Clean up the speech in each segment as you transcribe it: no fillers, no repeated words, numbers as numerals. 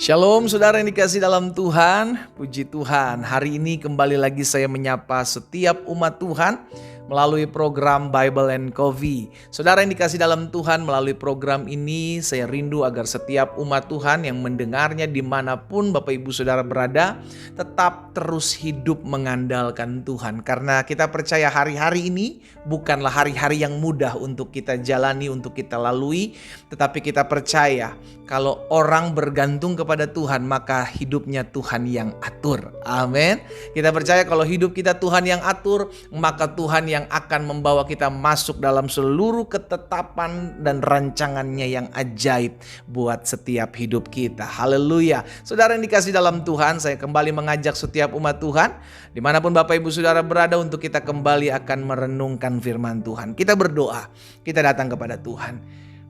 Shalom saudara yang dikasih dalam Tuhan, puji Tuhan. Hari ini kembali lagi saya menyapa setiap umat Tuhan melalui program Bible and Coffee. Saudara yang dikasih dalam Tuhan, melalui program ini saya rindu agar setiap umat Tuhan yang mendengarnya dimanapun Bapak Ibu Saudara berada, tetap terus hidup mengandalkan Tuhan. Karena kita percaya hari-hari ini bukanlah hari-hari yang mudah untuk kita jalani, untuk kita lalui. Tetapi kita percaya kalau orang bergantung kepada Tuhan, maka hidupnya Tuhan yang atur. Amin. Kita percaya kalau hidup kita Tuhan yang atur, maka Tuhan yang akan membawa kita masuk dalam seluruh ketetapan dan rancangannya yang ajaib buat setiap hidup kita. Haleluya. Saudara yang dikasih dalam Tuhan, saya kembali mengajak setiap umat Tuhan, dimanapun Bapak Ibu Saudara berada, untuk kita kembali akan merenungkan firman Tuhan. Kita berdoa, kita datang kepada Tuhan.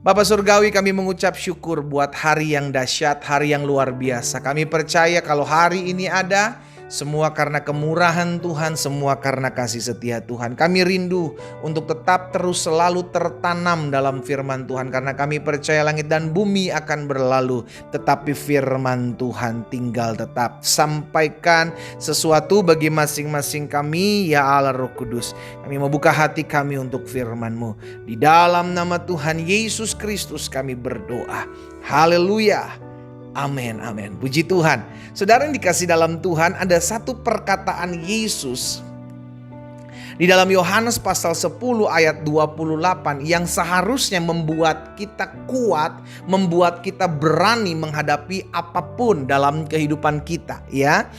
Bapa Surgawi, kami mengucap syukur buat hari yang dahsyat, hari yang luar biasa. Kami percaya kalau hari ini ada, semua karena kemurahan Tuhan, semua karena kasih setia Tuhan. Kami rindu untuk tetap terus selalu tertanam dalam firman Tuhan, karena kami percaya langit dan bumi akan berlalu, tetapi firman Tuhan tinggal tetap. Sampaikan sesuatu bagi masing-masing kami, ya Allah Roh Kudus. Kami membuka hati kami untuk firman-Mu. Di dalam nama Tuhan Yesus Kristus kami berdoa. Haleluya. Amin, amin. Puji Tuhan. Saudara yang dikasih dalam Tuhan, ada satu perkataan Yesus di dalam Yohanes pasal 10 ayat 28 yang seharusnya membuat kita kuat, membuat kita berani menghadapi apapun dalam kehidupan kita, ya.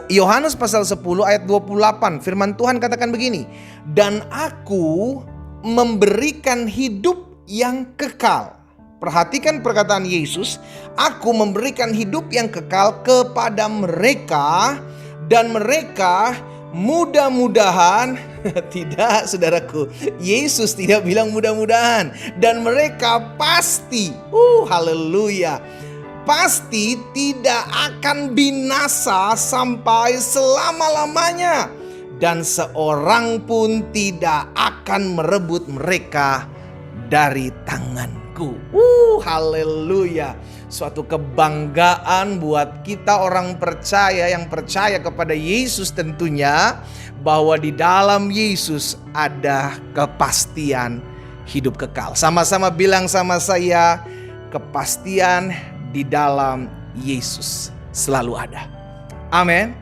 Yohanes pasal 10 ayat 28, firman Tuhan katakan begini, "Dan aku memberikan hidup yang kekal." Perhatikan perkataan Yesus, "Aku memberikan hidup yang kekal kepada mereka, dan mereka mudah-mudahan..." Tidak, saudaraku, Yesus tidak bilang mudah-mudahan. "Dan mereka pasti," haleluya, "pasti tidak akan binasa sampai selama-lamanya, dan seorang pun tidak akan merebut mereka dari tanganku." Haleluya. Suatu kebanggaan buat kita orang percaya yang percaya kepada Yesus tentunya, bahwa di dalam Yesus ada kepastian hidup kekal. Sama-sama bilang sama saya, kepastian di dalam Yesus selalu ada. Amin.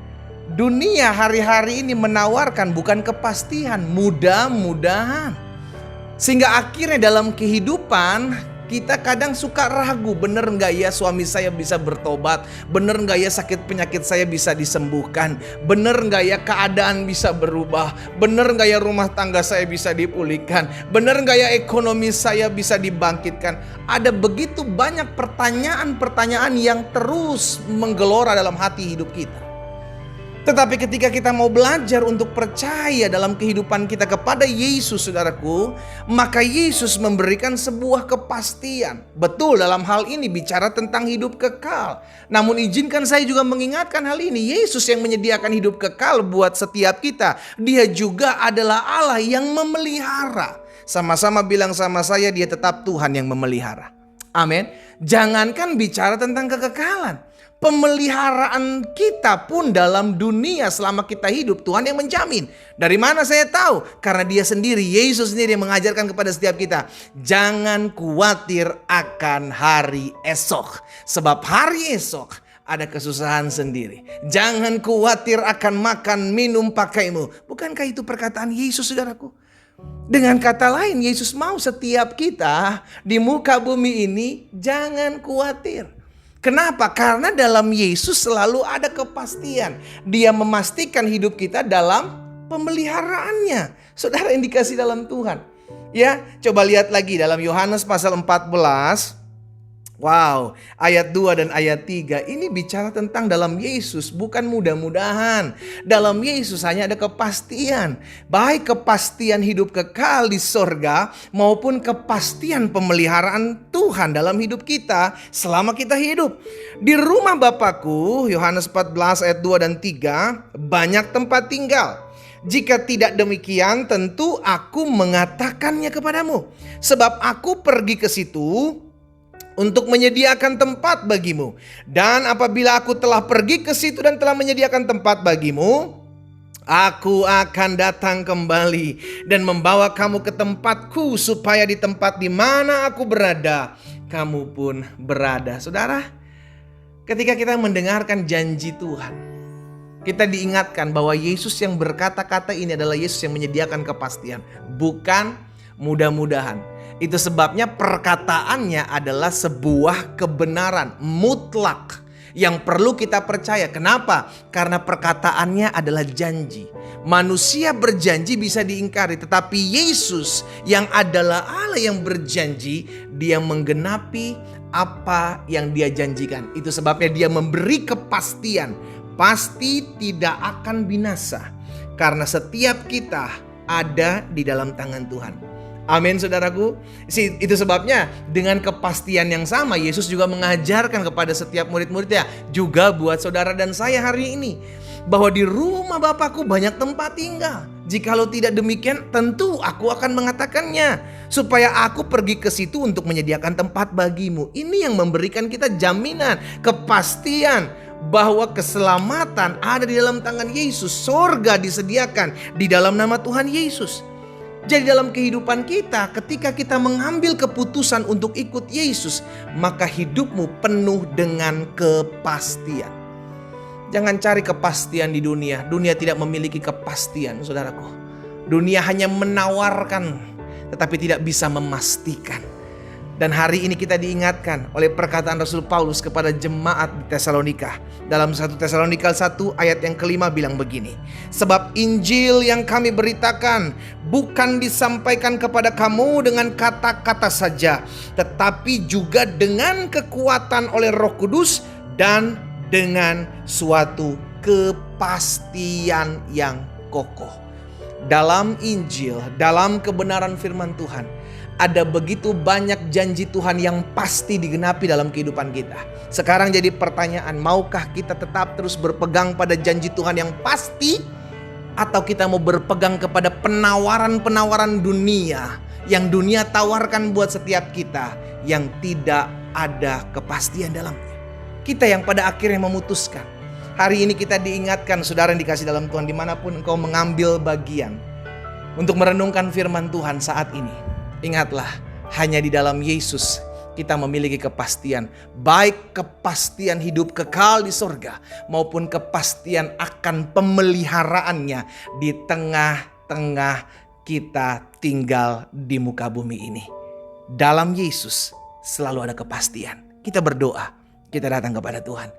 Dunia hari-hari ini menawarkan bukan kepastian, mudah-mudahan. Sehingga akhirnya dalam kehidupan kita kadang suka ragu, bener gak ya suami saya bisa bertobat? Bener gak ya sakit penyakit saya bisa disembuhkan? Bener gak ya keadaan bisa berubah? Bener gak ya rumah tangga saya bisa dipulihkan? Bener gak ya ekonomi saya bisa dibangkitkan? Ada begitu banyak pertanyaan-pertanyaan yang terus menggelora dalam hati hidup kita. Tetapi ketika kita mau belajar untuk percaya dalam kehidupan kita kepada Yesus, saudaraku, maka Yesus memberikan sebuah kepastian. Betul, dalam hal ini bicara tentang hidup kekal. Namun izinkan saya juga mengingatkan hal ini. Yesus yang menyediakan hidup kekal buat setiap kita. Dia juga adalah Allah yang memelihara. Sama-sama bilang sama saya, dia tetap Tuhan yang memelihara. Amin. Jangankan bicara tentang kekekalan, pemeliharaan kita pun dalam dunia selama kita hidup Tuhan yang menjamin. Dari mana saya tahu? Karena dia sendiri, Yesus sendiri yang mengajarkan kepada setiap kita, jangan khawatir akan hari esok, sebab hari esok ada kesusahan sendiri. Jangan khawatir akan makan, minum, pakaimu. Bukankah itu perkataan Yesus, saudaraku? Dengan kata lain, Yesus mau setiap kita di muka bumi ini jangan khawatir. Kenapa? Karena dalam Yesus selalu ada kepastian. Dia memastikan hidup kita dalam pemeliharaannya. Saudara yang dikasih dalam Tuhan. Ya, coba lihat lagi dalam Yohanes pasal 14. Wow, ayat 2 dan ayat 3 ini bicara tentang dalam Yesus, bukan mudah-mudahan. Dalam Yesus hanya ada kepastian. Baik kepastian hidup kekal di sorga maupun kepastian pemeliharaan Tuhan dalam hidup kita selama kita hidup. Di rumah Bapakku, Yohanes 14 ayat 2 dan 3, banyak tempat tinggal. Jika tidak demikian, tentu aku mengatakannya kepadamu. Sebab aku pergi ke situ untuk menyediakan tempat bagimu. Dan apabila aku telah pergi ke situ dan telah menyediakan tempat bagimu, aku akan datang kembali dan membawa kamu ke tempatku, supaya di tempat di mana aku berada, kamu pun berada. Saudara, ketika kita mendengarkan janji Tuhan, kita diingatkan bahwa Yesus yang berkata-kata ini adalah Yesus yang menyediakan kepastian, bukan mudah-mudahan. Itu sebabnya perkataannya adalah sebuah kebenaran mutlak yang perlu kita percaya. Kenapa? Karena perkataannya adalah janji. Manusia berjanji bisa diingkari, tetapi Yesus yang adalah Allah yang berjanji, dia menggenapi apa yang dia janjikan. Itu sebabnya dia memberi kepastian, pasti tidak akan binasa, karena setiap kita ada di dalam tangan Tuhan. Amin, saudaraku. Itu sebabnya dengan kepastian yang sama Yesus juga mengajarkan kepada setiap murid-muridnya, juga buat saudara dan saya hari ini, bahwa di rumah Bapakku banyak tempat tinggal. Jikalau tidak demikian, tentu aku akan mengatakannya, supaya aku pergi ke situ untuk menyediakan tempat bagimu. Ini yang memberikan kita jaminan, kepastian bahwa keselamatan ada di dalam tangan Yesus. Sorga disediakan di dalam nama Tuhan Yesus. Jadi dalam kehidupan kita, ketika kita mengambil keputusan untuk ikut Yesus, maka hidupmu penuh dengan kepastian. Jangan cari kepastian di dunia. Dunia tidak memiliki kepastian, saudaraku. Dunia hanya menawarkan, tetapi tidak bisa memastikan. Dan hari ini kita diingatkan oleh perkataan Rasul Paulus kepada jemaat di Tesalonika. Dalam 1 Tesalonika 1 ayat yang kelima bilang begini, sebab Injil yang kami beritakan bukan disampaikan kepada kamu dengan kata-kata saja, tetapi juga dengan kekuatan oleh Roh Kudus dan dengan suatu kepastian yang kokoh. Dalam Injil, dalam kebenaran firman Tuhan, ada begitu banyak janji Tuhan yang pasti digenapi dalam kehidupan kita. Sekarang jadi pertanyaan, maukah kita tetap terus berpegang pada janji Tuhan yang pasti, atau kita mau berpegang kepada penawaran-penawaran dunia yang dunia tawarkan buat setiap kita, yang tidak ada kepastian dalamnya? Kita yang pada akhirnya memutuskan. Hari ini kita diingatkan, saudara yang dikasih dalam Tuhan, dimanapun engkau mengambil bagian untuk merenungkan firman Tuhan saat ini, ingatlah, hanya di dalam Yesus kita memiliki kepastian. Baik kepastian hidup kekal di sorga, maupun kepastian akan pemeliharaannya di tengah-tengah kita tinggal di muka bumi ini. Dalam Yesus selalu ada kepastian. Kita berdoa, kita datang kepada Tuhan.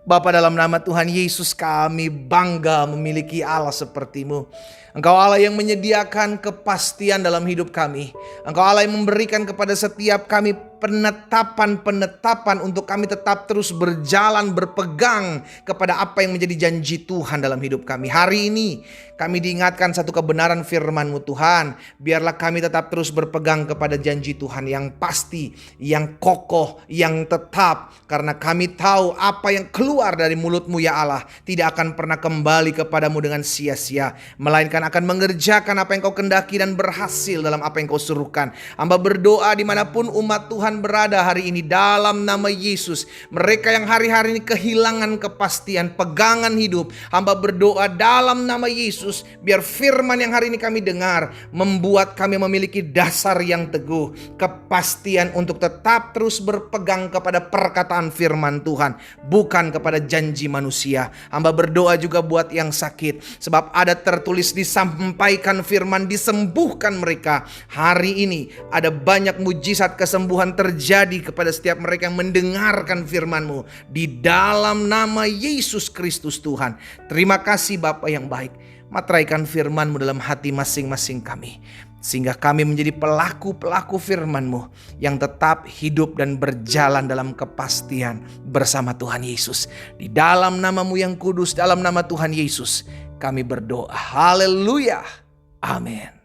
Bapa, dalam nama Tuhan Yesus, kami bangga memiliki Allah seperti-Mu. Engkau Allah yang menyediakan kepastian dalam hidup kami. Engkau Allah yang memberikan kepada setiap kami penetapan-penetapan untuk kami tetap terus berjalan, berpegang kepada apa yang menjadi janji Tuhan dalam hidup kami. Hari ini kami diingatkan satu kebenaran firman-Mu Tuhan. Biarlah kami tetap terus berpegang kepada janji Tuhan yang pasti, yang kokoh, yang tetap. Karena kami tahu apa yang keluar dari mulut-Mu ya Allah tidak akan pernah kembali kepadamu dengan sia-sia, melainkan akan mengerjakan apa yang Kau kehendaki dan berhasil dalam apa yang Kau suruhkan. Hamba berdoa dimanapun umat Tuhan berada hari ini, dalam nama Yesus, mereka yang hari-hari ini kehilangan kepastian, pegangan hidup, hamba berdoa dalam nama Yesus, biar firman yang hari ini kami dengar membuat kami memiliki dasar yang teguh, kepastian untuk tetap terus berpegang kepada perkataan firman Tuhan, bukan kepada janji manusia. Hamba berdoa juga buat yang sakit, sebab ada tertulis disampaikan firman, disembuhkan mereka. Hari ini ada banyak mujizat kesembuhan terjadi kepada setiap mereka yang mendengarkan firman-Mu di dalam nama Yesus Kristus Tuhan. Terima kasih Bapa yang baik. Materaikan firman-Mu dalam hati masing-masing kami, sehingga kami menjadi pelaku-pelaku firman-Mu yang tetap hidup dan berjalan dalam kepastian bersama Tuhan Yesus. Di dalam nama-Mu yang kudus, dalam nama Tuhan Yesus kami berdoa. Haleluya. Amin.